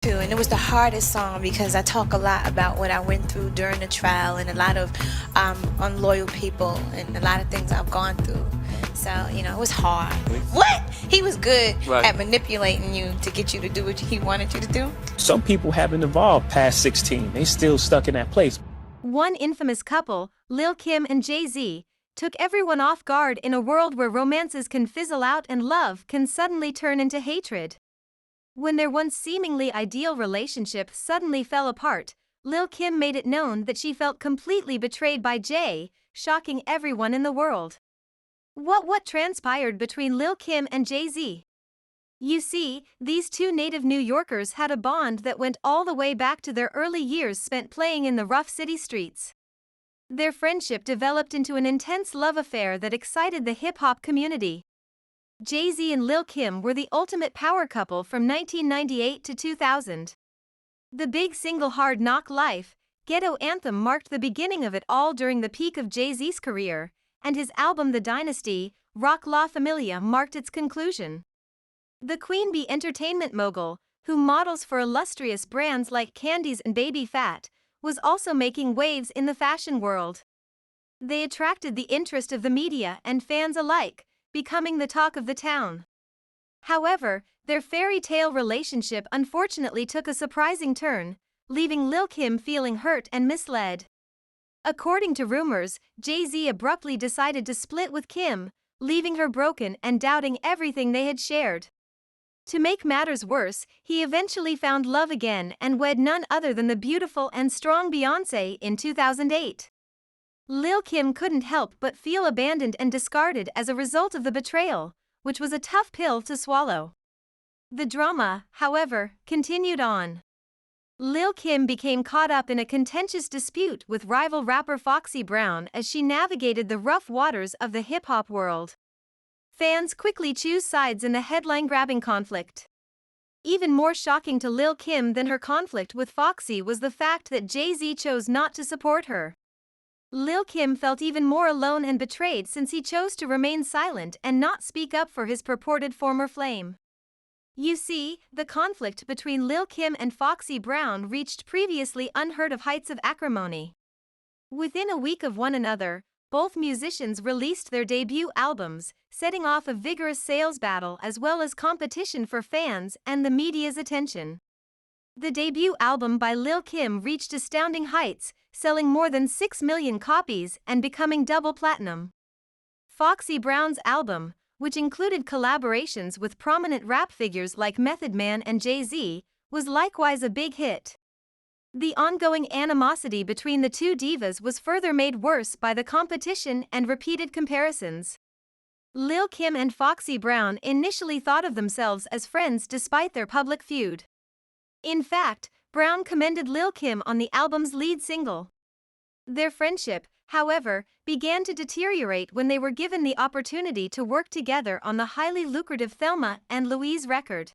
too, and it was the hardest song because I talk a lot about what I went through during the trial and a lot of unloyal people and a lot of things I've gone through. So, it was hard. What? He was good Right. at manipulating you to get you to do what he wanted you to do. Some people haven't evolved past 16. They still stuck in that place. One infamous couple, Lil Kim and Jay-Z, took everyone off guard in a world where romances can fizzle out and love can suddenly turn into hatred. When their once seemingly ideal relationship suddenly fell apart, Lil Kim made it known that she felt completely betrayed by Jay, shocking everyone in the world. What transpired between Lil Kim and Jay-Z? You see, these two native New Yorkers had a bond that went all the way back to their early years spent playing in the rough city streets. Their friendship developed into an intense love affair that excited the hip-hop community. Jay-Z and Lil Kim were the ultimate power couple from 1998 to 2000. The big single Hard Knock Life, ghetto anthem marked the beginning of it all during the peak of Jay-Z's career, and his album The Dynasty, Rock La Familia marked its conclusion. The Queen Bee entertainment mogul, who models for illustrious brands like Candies and Baby Phat, was also making waves in the fashion world. They attracted the interest of the media and fans alike, becoming the talk of the town. However, their fairy tale relationship unfortunately took a surprising turn, leaving Lil Kim feeling hurt and misled. According to rumors, Jay-Z abruptly decided to split with Kim, leaving her broken and doubting everything they had shared. To make matters worse, he eventually found love again and wed none other than the beautiful and strong Beyoncé in 2008. Lil Kim couldn't help but feel abandoned and discarded as a result of the betrayal, which was a tough pill to swallow. The drama, however, continued on. Lil Kim became caught up in a contentious dispute with rival rapper Foxy Brown as she navigated the rough waters of the hip-hop world. Fans quickly choose sides in the headline-grabbing conflict. Even more shocking to Lil Kim than her conflict with Foxy was the fact that Jay-Z chose not to support her. Lil Kim felt even more alone and betrayed since he chose to remain silent and not speak up for his purported former flame. You see, the conflict between Lil Kim and Foxy Brown reached previously unheard of heights of acrimony. Within a week of one another, both musicians released their debut albums, setting off a vigorous sales battle as well as competition for fans and the media's attention. The debut album by Lil Kim reached astounding heights, selling more than 6 million copies and becoming double platinum. Foxy Brown's album, which included collaborations with prominent rap figures like Method Man and Jay-Z, was likewise a big hit. The ongoing animosity between the two divas was further made worse by the competition and repeated comparisons. Lil Kim and Foxy Brown initially thought of themselves as friends despite their public feud. In fact, Brown commended Lil Kim on the album's lead single. Their friendship, however, began to deteriorate when they were given the opportunity to work together on the highly lucrative Thelma and Louise record.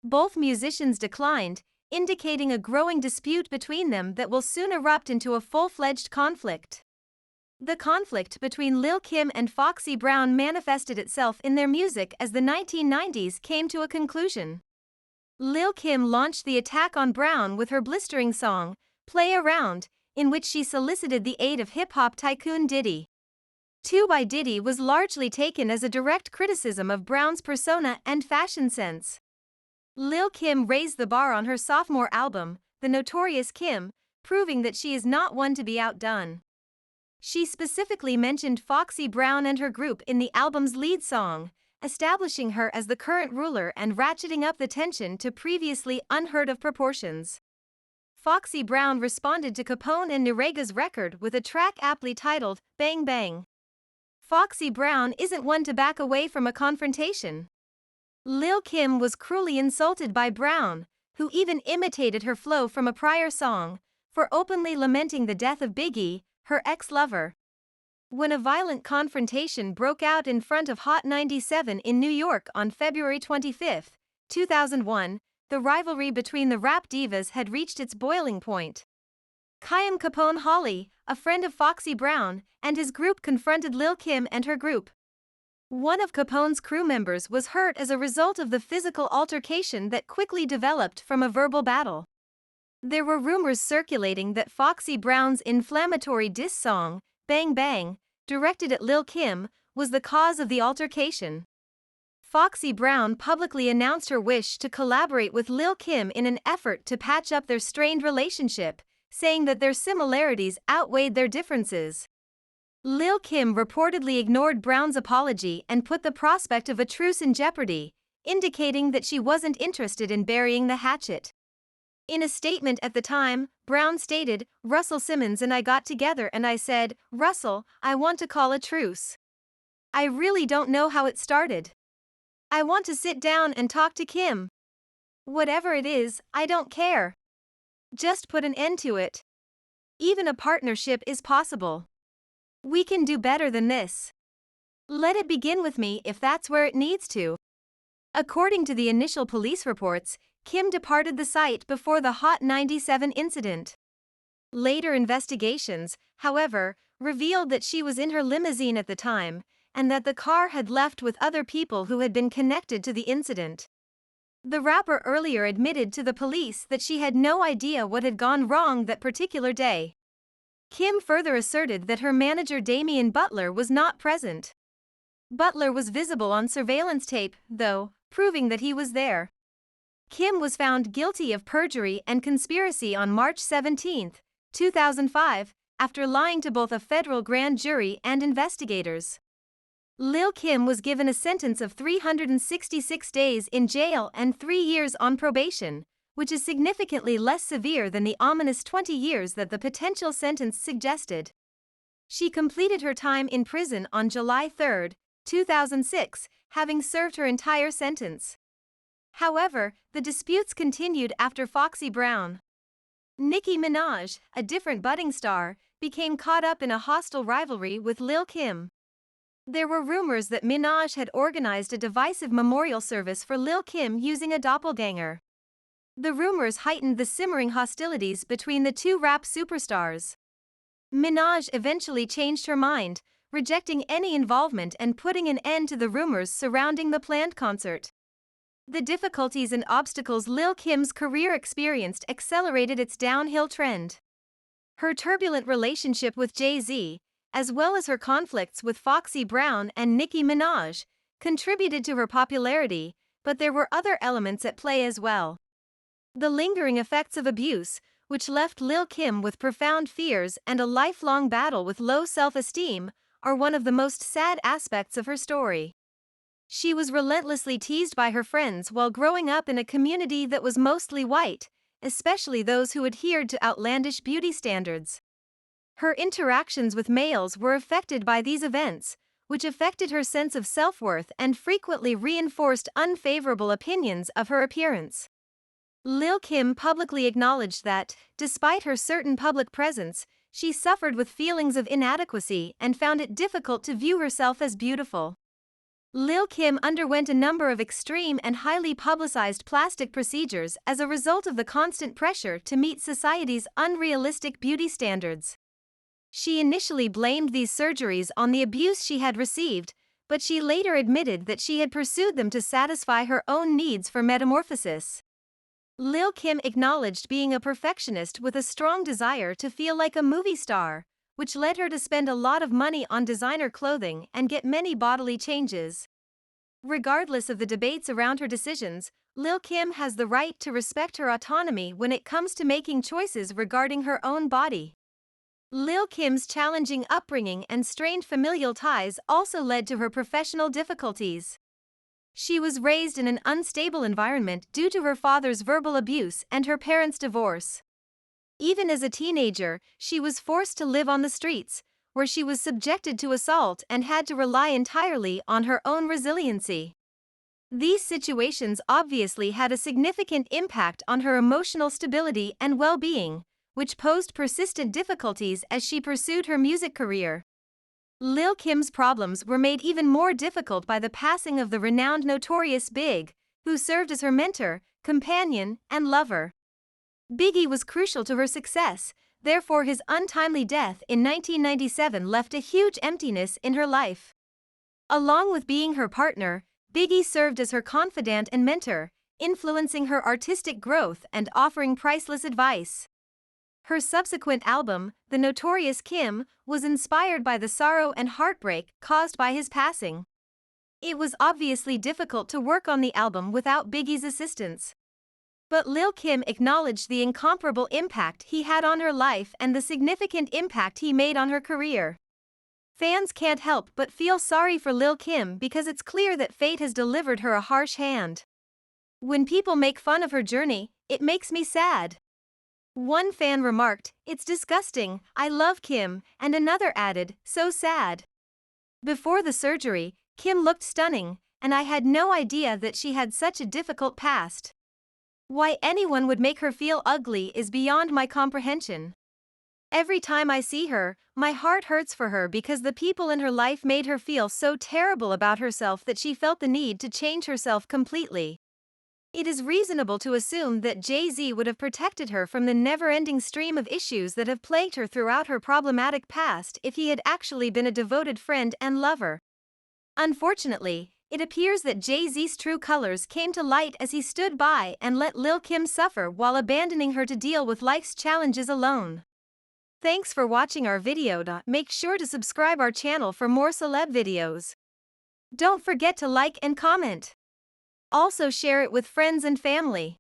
Both musicians declined, indicating a growing dispute between them that will soon erupt into a full-fledged conflict. The conflict between Lil Kim and Foxy Brown manifested itself in their music as the 1990s came to a conclusion. Lil Kim launched the attack on Brown with her blistering song, Play Around, in which she solicited the aid of hip-hop tycoon Diddy. 2 by Diddy was largely taken as a direct criticism of Brown's persona and fashion sense. Lil Kim raised the bar on her sophomore album, The Notorious Kim, proving that she is not one to be outdone. She specifically mentioned Foxy Brown and her group in the album's lead song, establishing her as the current ruler and ratcheting up the tension to previously unheard-of proportions. Foxy Brown responded to Capone and Norega's record with a track aptly titled, Bang Bang. Foxy Brown isn't one to back away from a confrontation. Lil Kim was cruelly insulted by Brown, who even imitated her flow from a prior song, for openly lamenting the death of Biggie, her ex-lover. When a violent confrontation broke out in front of Hot 97 in New York on February 25, 2001, the rivalry between the rap divas had reached its boiling point. Khaim Capone Holly, a friend of Foxy Brown, and his group confronted Lil Kim and her group. One of Capone's crew members was hurt as a result of the physical altercation that quickly developed from a verbal battle. There were rumors circulating that Foxy Brown's inflammatory diss song, Bang Bang, directed at Lil' Kim, was the cause of the altercation. Foxy Brown publicly announced her wish to collaborate with Lil' Kim in an effort to patch up their strained relationship, saying that their similarities outweighed their differences. Lil' Kim reportedly ignored Brown's apology and put the prospect of a truce in jeopardy, indicating that she wasn't interested in burying the hatchet. In a statement at the time, Brown stated, "Russell Simmons and I got together and I said, 'Russell, I want to call a truce. I really don't know how it started. I want to sit down and talk to Kim. Whatever it is, I don't care. Just put an end to it. Even a partnership is possible. We can do better than this. Let it begin with me if that's where it needs to.'" According to the initial police reports, Kim departed the site before the Hot 97 incident. Later investigations, however, revealed that she was in her limousine at the time, and that the car had left with other people who had been connected to the incident. The rapper earlier admitted to the police that she had no idea what had gone wrong that particular day. Kim further asserted that her manager Damian Butler was not present. Butler was visible on surveillance tape, though, proving that he was there. Kim was found guilty of perjury and conspiracy on March 17, 2005, after lying to both a federal grand jury and investigators. Lil' Kim was given a sentence of 366 days in jail and 3 years on probation, which is significantly less severe than the ominous 20 years that the potential sentence suggested. She completed her time in prison on July 3, 2006, having served her entire sentence. However, the disputes continued after Foxy Brown. Nicki Minaj, a different budding star, became caught up in a hostile rivalry with Lil' Kim. There were rumors that Minaj had organized a divisive memorial service for Lil' Kim using a doppelganger. The rumors heightened the simmering hostilities between the two rap superstars. Minaj eventually changed her mind, rejecting any involvement and putting an end to the rumors surrounding the planned concert. The difficulties and obstacles Lil' Kim's career experienced accelerated its downhill trend. Her turbulent relationship with Jay-Z, as well as her conflicts with Foxy Brown and Nicki Minaj, contributed to her popularity, but there were other elements at play as well. The lingering effects of abuse, which left Lil' Kim with profound fears and a lifelong battle with low self-esteem, are one of the most sad aspects of her story. She was relentlessly teased by her friends while growing up in a community that was mostly white, especially those who adhered to outlandish beauty standards. Her interactions with males were affected by these events, which affected her sense of self-worth and frequently reinforced unfavorable opinions of her appearance. Lil' Kim publicly acknowledged that, despite her certain public presence, she suffered with feelings of inadequacy and found it difficult to view herself as beautiful. Lil' Kim underwent a number of extreme and highly publicized plastic procedures as a result of the constant pressure to meet society's unrealistic beauty standards. She initially blamed these surgeries on the abuse she had received, but she later admitted that she had pursued them to satisfy her own needs for metamorphosis. Lil' Kim acknowledged being a perfectionist with a strong desire to feel like a movie star, which led her to spend a lot of money on designer clothing and get many bodily changes. Regardless of the debates around her decisions, Lil' Kim has the right to respect her autonomy when it comes to making choices regarding her own body. Lil' Kim's challenging upbringing and strained familial ties also led to her professional difficulties. She was raised in an unstable environment due to her father's verbal abuse and her parents' divorce. Even as a teenager, she was forced to live on the streets, where she was subjected to assault and had to rely entirely on her own resiliency. These situations obviously had a significant impact on her emotional stability and well-being, which posed persistent difficulties as she pursued her music career. Lil' Kim's problems were made even more difficult by the passing of the renowned Notorious BIG, who served as her mentor, companion, and lover. Biggie was crucial to her success, therefore his untimely death in 1997 left a huge emptiness in her life. Along with being her partner, Biggie served as her confidant and mentor, influencing her artistic growth and offering priceless advice. Her subsequent album, The Notorious Kim, was inspired by the sorrow and heartbreak caused by his passing. It was obviously difficult to work on the album without Biggie's assistance. But Lil' Kim acknowledged the incomparable impact he had on her life and the significant impact he made on her career. Fans can't help but feel sorry for Lil' Kim because it's clear that fate has delivered her a harsh hand. When people make fun of her journey, it makes me sad. One fan remarked, "It's disgusting, I love Kim," and another added, "So sad." Before the surgery, Kim looked stunning, and I had no idea that she had such a difficult past. Why anyone would make her feel ugly is beyond my comprehension. Every time I see her, my heart hurts for her because the people in her life made her feel so terrible about herself that she felt the need to change herself completely. It is reasonable to assume that Jay-Z would have protected her from the never-ending stream of issues that have plagued her throughout her problematic past if he had actually been a devoted friend and lover. Unfortunately, it appears that Jay-Z's true colors came to light as he stood by and let Lil' Kim suffer while abandoning her to deal with life's challenges alone. Thanks for watching our video. Make sure to subscribe our channel for more celeb videos. Don't forget to like and comment. Also share it with friends and family.